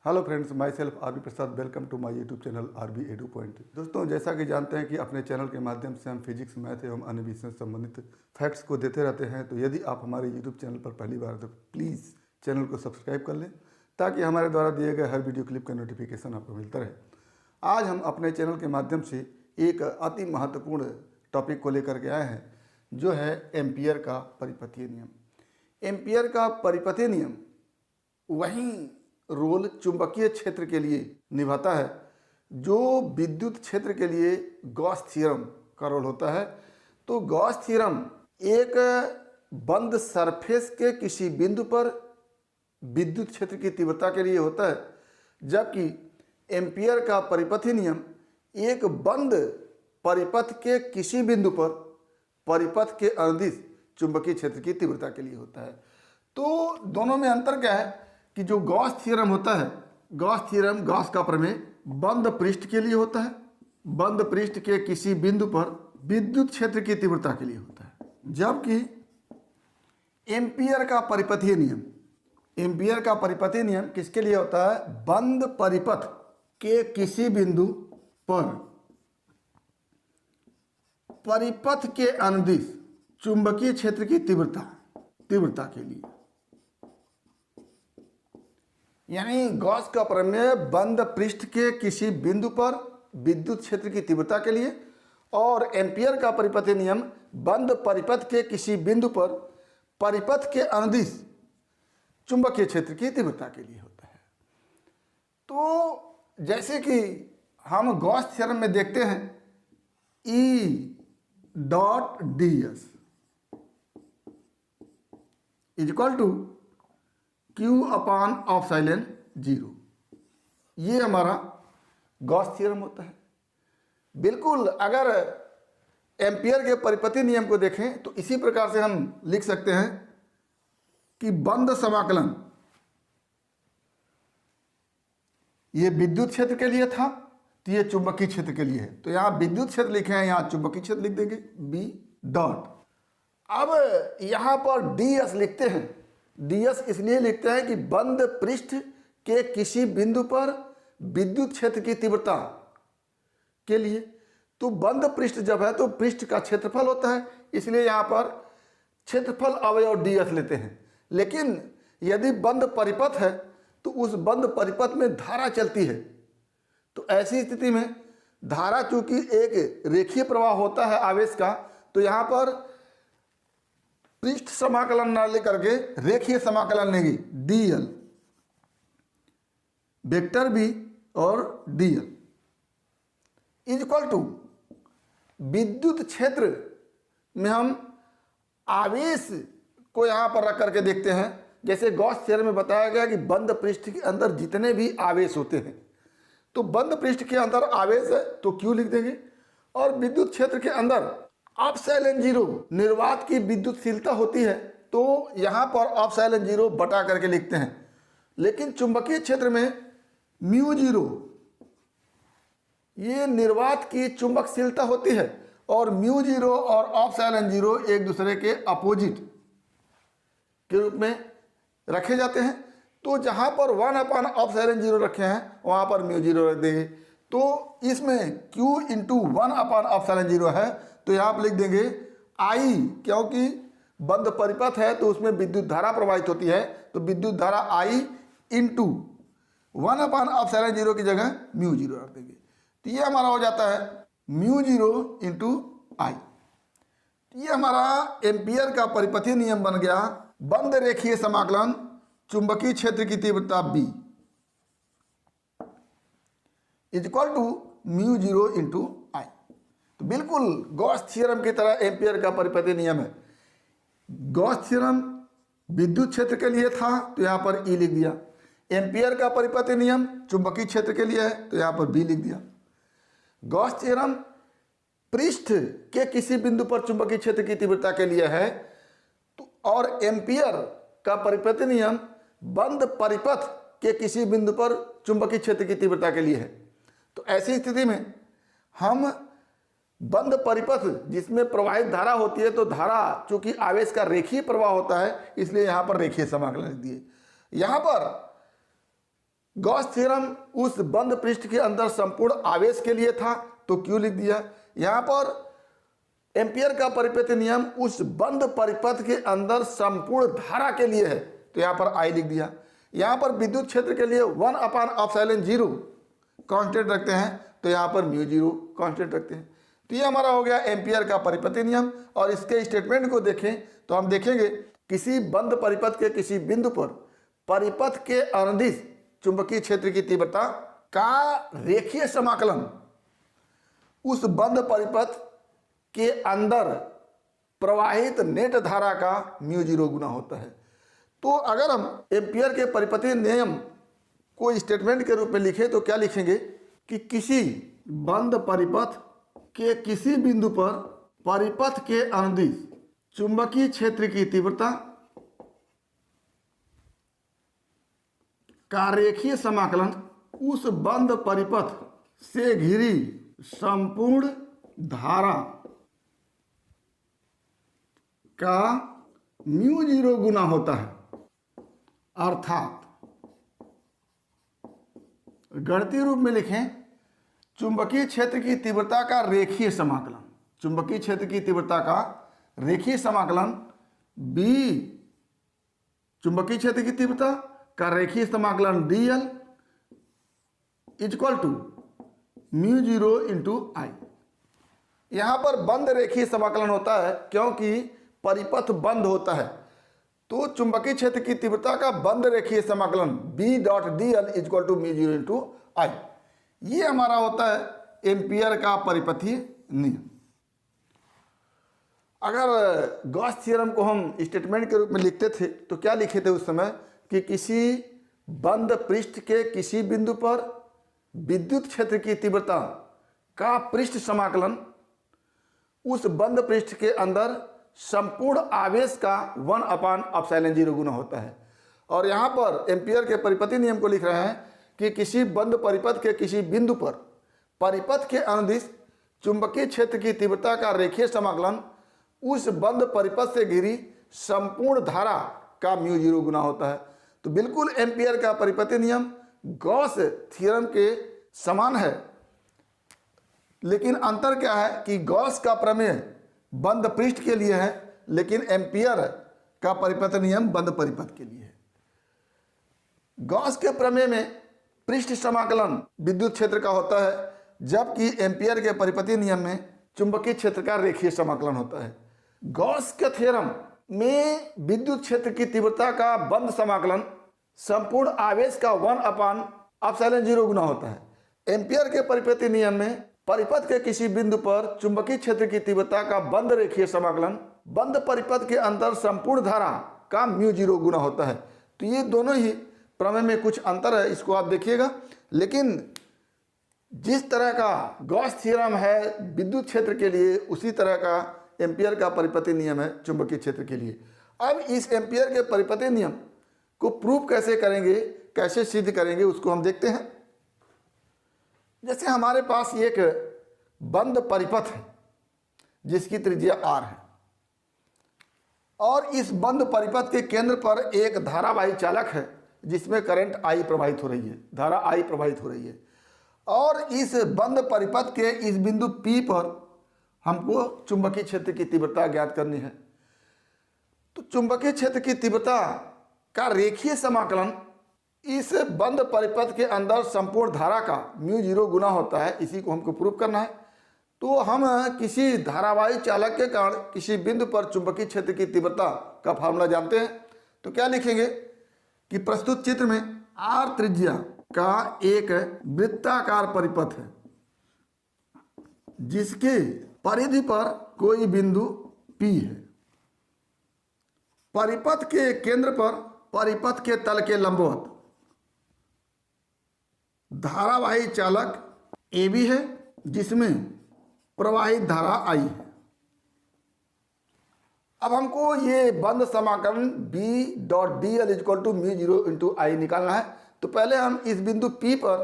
Hello friends, myself RB Prasad. Welcome to my YouTube channel RB edu point. दोस्तों, जैसा कि जानते हैं कि अपने चैनल के माध्यम से हम फिजिक्स, मैथ एवं अन्य विषयों से संबंधित फैक्ट्स को देते रहते हैं। तो यदि आप हमारे यूट्यूब चैनल पर पहली बार तो प्लीज़ चैनल को सब्सक्राइब कर लें ताकि हमारे द्वारा दिए गए हर वीडियो क्लिप का नोटिफिकेशन आपको मिलता रहे। आज हम अपने चैनल के माध्यम से एक अति महत्वपूर्ण टॉपिक को लेकर के आए हैं, जो है एम्पियर का परिपथीय नियम। एम्पियर का परिपथीय नियम वही रोल चुंबकीय क्षेत्र के लिए निभाता है जो विद्युत क्षेत्र के लिए गॉस थ्योरम का रोल होता है। तो गॉस थ्योरम एक बंद सरफेस के किसी बिंदु पर विद्युत क्षेत्र की तीव्रता के लिए होता है, जबकि एम्पियर का परिपथीय नियम एक बंद परिपथ के किसी बिंदु पर परिपथ के अनुदिश चुंबकीय क्षेत्र की तीव्रता के लिए होता है। तो दोनों में अंतर क्या है कि जो गॉस थ्योरम होता है, गॉस थ्योरम, गॉस का प्रमेय बंद पृष्ठ के लिए होता है, बंद पृष्ठ के किसी बिंदु पर विद्युत क्षेत्र की तीव्रता के लिए होता है, जबकि एम्पियर का परिपथीय नियम, एम्पियर का परिपथीय नियम किसके लिए होता है? बंद परिपथ के किसी बिंदु पर परिपथ के अनुदिश चुंबकीय क्षेत्र की तीव्रता के लिए। यानी गॉस का प्रमेय बंद पृष्ठ के किसी बिंदु पर विद्युत क्षेत्र की तीव्रता के लिए, और एम्पियर का परिपथीय नियम बंद परिपथ के किसी बिंदु पर परिपथ के अनुदिश चुंबकीय क्षेत्र की तीव्रता के लिए होता है। तो जैसे कि हम गॉस थ्योरम में देखते हैं, E dot D S is equal to Q upon epsilon 0। ये हमारा गॉस थ्योरम होता है। बिल्कुल अगर एम्पियर के परिपथीय नियम को देखें तो इसी प्रकार से हम लिख सकते हैं कि बंद समाकलन, ये विद्युत क्षेत्र के लिए था तो ये चुंबकीय क्षेत्र के लिए है। तो यहाँ विद्युत क्षेत्र लिखे हैं, यहाँ चुंबकीय क्षेत्र लिख देंगे B डॉट। अब यहाँ पर ds लिखते हैं। ds इसलिए लिखते हैं कि बंद पृष्ठ के किसी बिंदु पर विद्युत क्षेत्र की तीव्रता के लिए। तो बंद पृष्ठ जब है तो पृष्ठ का क्षेत्रफल होता है, इसलिए यहाँ पर क्षेत्रफल अवयव ds लेते हैं। लेकिन यदि बंद परिपथ है तो उस बंद परिपथ में धारा चलती है, तो ऐसी स्थिति में धारा चूंकि एक रेखीय प्रवाह होता है आवेश का, तो यहाँ पर पृष्ठ समाकलन न लेकर के रेखीय समाकलन लेंगे, dl वेक्टर b और dl इज इक्वल टू विद्युत क्षेत्र में हम आवेश को यहाँ पर रख करके देखते हैं। जैसे गॉस थ्योरम में बताया गया कि बंद पृष्ठ के अंदर जितने भी आवेश होते हैं, तो बंद पृष्ठ के अंदर आवेश है तो Q लिख देंगे, और विद्युत क्षेत्र के अंदर ऑप्साइलन 0 निर्वात की विद्युतशीलता होती है, तो यहाँ पर ऑप्साइलन 0 बटा करके लिखते हैं। लेकिन चुंबकीय क्षेत्र में म्यू 0 ये निर्वात की चुंबकशीलता होती है, और म्यू 0 और ऑप्साइलन 0 एक दूसरे के अपोजिट के रूप में रखे जाते हैं। तो जहाँ पर 1 अपान ऑप्साइलन 0 रखे हैं वहाँ पर म्यू 0 रख देंगे। तो इसमें Q इंटू 1 अपान ऑप्साइलन 0 है, तो यहाँ पर लिख देंगे I, क्योंकि बंद परिपथ है तो उसमें विद्युत धारा प्रवाहित होती है, तो विद्युत धारा I इंटू 1 अपान ऑप्साइलन 0 की जगह म्यू 0 रख देंगे। तो ये हमारा हो जाता है म्यू 0 इंटू I। ये हमारा एम्पियर का परिपथीय नियम बन गया, बंद रेखीय समाकलन चुंबकीय क्षेत्र की तीव्रता B is equal to mu 0 into I। तो बिल्कुल गॉस थ्योरम की तरह एम्पियर का परिपथीय नियम है। गॉस थ्योरम विद्युत क्षेत्र के लिए था तो यहाँ पर E लिख दिया। एम्पियर का परिपथीय नियम चुंबकीय क्षेत्र के लिए है तो यहाँ पर B लिख दिया। गॉस थ्योरम पृष्ठ के किसी बिंदु पर चुंबकीय क्षेत्र की तीव्रता के लिए है, तो और एम्पियर का परिपथीय नियम बंद परिपथ के किसी बिंदु पर चुंबकीय क्षेत्र की तीव्रता के लिए है। तो ऐसी स्थिति में हम बंद परिपथ जिसमें प्रवाहित धारा होती है, तो धारा चूंकि आवेश का रेखीय प्रवाह होता है इसलिए यहाँ पर रेखीय समाकलन लिख दिए। यहाँ पर गॉस थ्योरम उस बंद पृष्ठ के अंदर संपूर्ण आवेश के लिए था, तो क्यू लिख दिया। यहाँ पर एम्पियर का परिपथ नियम उस बंद परिपथ के अंदर संपूर्ण धारा के लिए है, तो यहाँ पर आई लिख दिया। यहाँ पर विद्युत क्षेत्र के लिए 1/ε0 कांस्टेंट रखते हैं, तो यहाँ पर μ0 कांस्टेंट रखते हैं। तो ये हमारा हो गया एम्पियर का परिपथी नियम। और इसके स्टेटमेंट को देखें तो हम देखेंगे किसी बंद परिपथ के किसी बिंदु पर परिपथ के अनुदिश चुंबकीय क्षेत्र की तीव्रता का रेखीय समाकलन उस बंद परिपथ के अंदर प्रवाहित नेट धारा का μ0 गुना होता है। तो अगर हम एम्पियर के परिपथी नियम को स्टेटमेंट के रूप में लिखें तो क्या लिखेंगे कि किसी बंद परिपथ के किसी बिंदु पर परिपथ के अनुदिश चुंबकीय क्षेत्र की तीव्रता का रेखीय समाकलन उस बंद परिपथ से घिरी संपूर्ण धारा का μ0 गुना होता है। अर्थात गणितीय रूप में लिखें, चुंबकीय क्षेत्र की तीव्रता का रेखीय समाकलन, चुंबकीय क्षेत्र की तीव्रता का रेखीय समाकलन b चुंबकीय क्षेत्र की तीव्रता का रेखीय समाकलन dl इक्वल टू μ0 इंटू आई। यहाँ पर बंद रेखीय समाकलन होता है क्योंकि परिपथ बंद होता है, तो चुंबकीय क्षेत्र की तीव्रता का बंद रेखीय समाकलन B.dl इक्वल टू μ0 इंटू आई। ये हमारा होता है एम्पियर का परिपथीय नियम। अगर गॉस थ्योरम को हम स्टेटमेंट के रूप में लिखते थे तो क्या लिखे थे उस समय कि किसी बंद पृष्ठ के किसी बिंदु पर विद्युत क्षेत्र की तीव्रता का पृष्ठ समाकलन उस बंद पृष्ठ के अंदर संपूर्ण आवेश का 1/ε0 गुना होता है। और यहाँ पर एम्पियर के परिपथी नियम को लिख रहे हैं कि किसी बंद परिपथ के किसी बिंदु पर परिपथ के अनुदिश चुंबकीय क्षेत्र की तीव्रता का रेखीय समाकलन उस बंद परिपथ से घिरी संपूर्ण धारा का μ0 गुना होता है। तो बिल्कुल एम्पियर का परिपथी नियम गॉस थ्योरम के समान है, लेकिन अंतर क्या है कि गॉस का प्रमेय बंद पृष्ठ के लिए है, लेकिन एम्पियर का परिपथ नियम बंद परिपथ के लिए है। गॉस के प्रमेय में पृष्ठ समाकलन विद्युत क्षेत्र का होता है, जबकि एम्पियर के परिपथी नियम में चुंबकीय क्षेत्र का रेखीय समाकलन होता है। गॉस के थ्योरम में विद्युत क्षेत्र की तीव्रता का बंद समाकलन संपूर्ण आवेश का 1/ε0 गुना होता है। एम्पियर के परिपथी नियम में परिपथ के किसी बिंदु पर चुंबकीय क्षेत्र की तीव्रता का बंद रेखीय समाकलन बंद परिपथ के अंदर संपूर्ण धारा का μ0 गुना होता है। तो ये दोनों ही प्रमेय में कुछ अंतर है, इसको आप देखिएगा। लेकिन जिस तरह का गॉस थ्योरम है विद्युत क्षेत्र के लिए, उसी तरह का एम्पियर का परिपथी नियम है चुंबकीय क्षेत्र के लिए। अब इस एम्पियर के परिपथी नियम को प्रूव कैसे करेंगे, कैसे सिद्ध करेंगे, उसको हम देखते हैं। जैसे हमारे पास एक बंद परिपथ है जिसकी त्रिज्या r है, और इस बंद परिपथ के केंद्र पर एक धारावाही चालक है जिसमें करंट I प्रवाहित हो रही है, धारा I प्रवाहित हो रही है। और इस बंद परिपथ के इस बिंदु P पर हमको चुंबकीय क्षेत्र की तीव्रता ज्ञात करनी है। तो चुंबकीय क्षेत्र की तीव्रता का रेखीय समाकलन इस बंद परिपथ के अंदर संपूर्ण धारा का μ0 गुना होता है, इसी को हमको प्रूव करना है। तो हम किसी धारावाही चालक के कारण किसी बिंदु पर चुंबकीय क्षेत्र की तीव्रता का फार्मूला जानते हैं। तो क्या लिखेंगे कि प्रस्तुत चित्र में r त्रिज्या का एक वृत्ताकार परिपथ है जिसके परिधि पर कोई बिंदु P है। परिपथ के केंद्र पर परिपथ के तल के लंबवत धारावाही चालक AB है जिसमें प्रवाहित धारा I है। अब हमको ये बंद समाकलन B.dl इक्वल टू μ0 इंटू आई निकालना है। तो पहले हम इस बिंदु P पर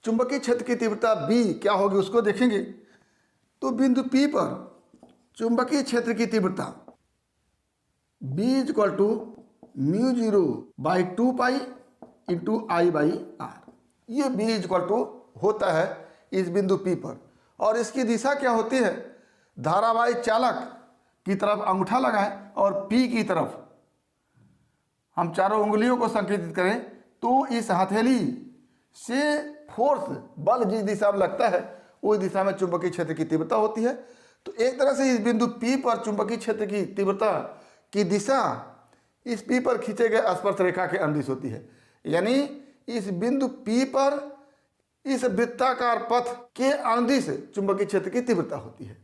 चुंबकीय क्षेत्र की तीव्रता B क्या होगी उसको देखेंगे। तो बिंदु P पर चुंबकीय क्षेत्र की तीव्रता B equal to μ0/2 pi into I by R. ये B इक्वल टू होता है इस बिंदु P पर, और इसकी दिशा क्या होती है, धारावाही चालक की तरफ अंगूठा लगाएं और P की तरफ हम चारों उंगलियों को संकेतित करें तो इस हथेली से फोर्स बल जिस दिशा में लगता है उस दिशा में चुंबकीय क्षेत्र की तीव्रता होती है। तो एक तरह से इस बिंदु P पर चुंबकीय क्षेत्र की तीव्रता की दिशा इस P पर खींचे गए स्पर्श रेखा के अनुदिश होती है। यानी इस बिंदु P पर इस वृत्ताकार पथ के अनुदिश चुंबकीय क्षेत्र की तीव्रता होती है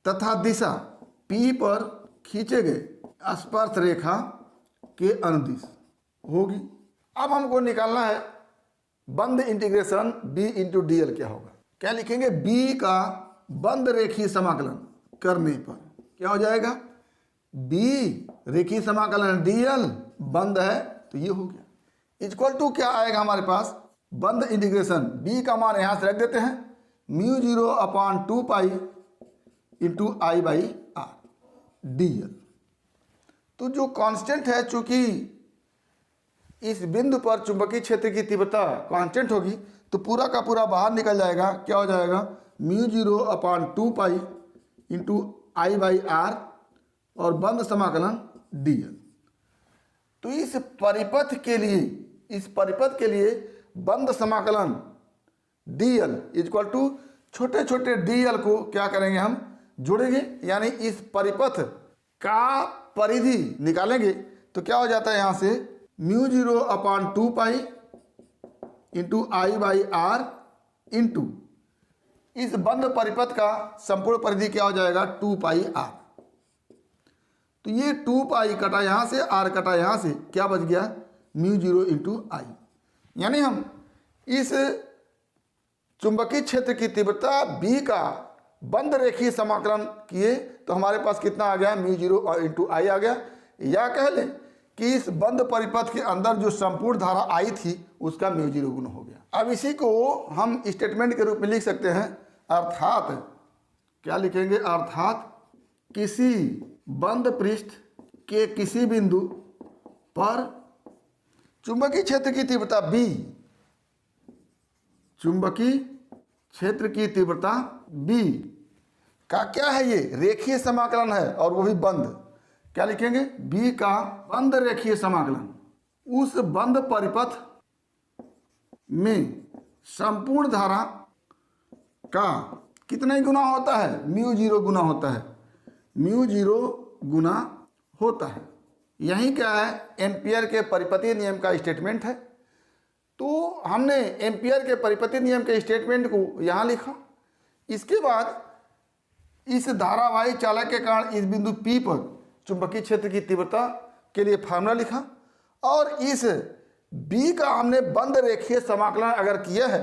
तथा दिशा P पर खींचे गए स्पर्श रेखा के अनुदिश होगी। अब हमको निकालना है बंद इंटीग्रेशन B इंटू DL क्या होगा। क्या लिखेंगे, B का बंद रेखीय समाकलन करने पर क्या हो जाएगा, B रेखीय समाकलन DL बंद है तो ये हो गया। इक्वल टू क्या आएगा हमारे पास, बंद इंटीग्रेशन B का मान यहाँ से रख देते हैं, μ0 upon 2 pi into I by R DL। तो जो कांस्टेंट है, चूंकि इस बिंदु पर चुंबकीय क्षेत्र की तीव्रता कांस्टेंट होगी तो पूरा का पूरा बाहर निकल जाएगा। क्या हो जाएगा, μ0 upon 2 pi into I by R और बंद समाकलन DL। तो इस परिपथ के लिए बंद समाकलन DL इक्वल टू छोटे छोटे DL को क्या करेंगे, हम जोड़ेंगे, यानी इस परिपथ का परिधि निकालेंगे तो क्या हो जाता है, यहाँ से μ0 upon 2 pi into I by R into इस बंद परिपथ का संपूर्ण परिधि क्या हो जाएगा, 2 पाई आर। तो ये 2 पाई कटा यहाँ से, आर कटा यहाँ से, क्या बच गया, μ0 इंटू आई। यानी हम इस चुंबकीय क्षेत्र की तीव्रता B का बंद रेखीय समाकलन किए तो हमारे पास कितना आ गया, μ0 इंटू आई आ गया। या कह लें कि इस बंद परिपथ के अंदर जो संपूर्ण धारा आई थी उसका μ0 गुना हो गया। अब इसी को हम स्टेटमेंट के रूप में लिख सकते हैं, अर्थात क्या लिखेंगे, अर्थात किसी बंद पृष्ठ के किसी बिंदु पर चुंबकीय क्षेत्र की तीव्रता B, चुंबकीय क्षेत्र की तीव्रता B का क्या है, ये रेखीय समाकलन है और वो भी बंद। क्या लिखेंगे, B का बंद रेखीय समाकलन उस बंद परिपथ में संपूर्ण धारा का कितने गुना होता है, μ0 गुना होता है, μ0 गुना होता है। यही क्या है, एम्पियर के परिपतीय नियम का स्टेटमेंट है। तो हमने एम्पियर के परिपतीय नियम के स्टेटमेंट को यहाँ लिखा। इसके बाद इस धारावाही चालक के कारण इस बिंदु P पर चुंबकीय क्षेत्र की तीव्रता के लिए फार्मूला लिखा और इस B का हमने बंद रेखीय समाकलन अगर किया है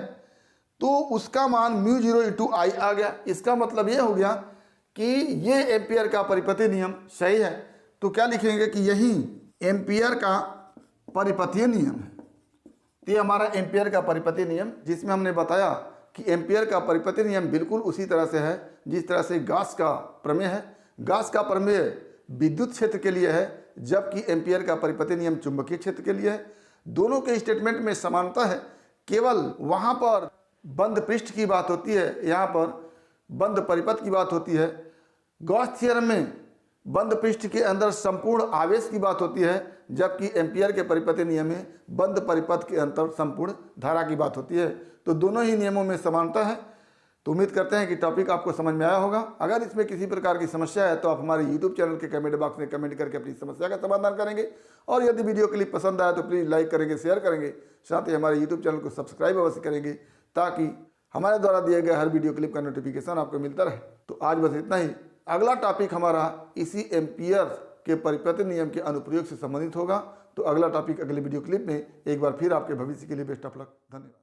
तो उसका मान μ0 इंटू आई आ गया। इसका मतलब ये हो गया कि ये एम्पियर का परिपतीय नियम सही है। तो क्या लिखेंगे कि यही एम्पियर का परिपतीय नियम है। तो ये हमारा एम्पियर का परिपतीय नियम, जिसमें हमने बताया कि एम्पियर का परिपतीय नियम बिल्कुल उसी तरह से है जिस तरह से गॉस का प्रमेय है। गॉस का प्रमेय विद्युत क्षेत्र के लिए है जबकि एम्पियर का परिपतीय नियम चुंबकीय क्षेत्र के लिए है। दोनों के स्टेटमेंट में समानता है, केवल वहाँ पर बंद पृष्ठ की बात होती है, यहाँ पर बंद परिपथ की बात होती है। गॉस थ्योरम में बंद पृष्ठ के अंदर संपूर्ण आवेश की बात होती है, जबकि एम्पियर के परिपतीय नियम में बंद परिपथ के अंदर संपूर्ण धारा की बात होती है। तो दोनों ही नियमों में समानता है। तो उम्मीद करते हैं कि टॉपिक आपको समझ में आया होगा। अगर इसमें किसी प्रकार की समस्या है तो आप हमारे YouTube चैनल के कमेंट बॉक्स में कमेंट करके अपनी समस्या का समाधान करेंगे। और यदि वीडियो क्लिप पसंद आया तो प्लीज़ लाइक करेंगे, शेयर करेंगे, साथ ही हमारे YouTube चैनल को सब्सक्राइब अवश्य करेंगे ताकि हमारे द्वारा दिए गए हर वीडियो क्लिप का नोटिफिकेशन आपको मिलता रहे। तो आज बस इतना ही। अगला टॉपिक हमारा इसी एम्पियर के परिपतीय नियम के अनुप्रयोग से संबंधित होगा। तो अगला टॉपिक अगले वीडियो क्लिप में। एक बार फिर आपके भविष्य के लिए बेस्ट ऑफ लक। धन्यवाद।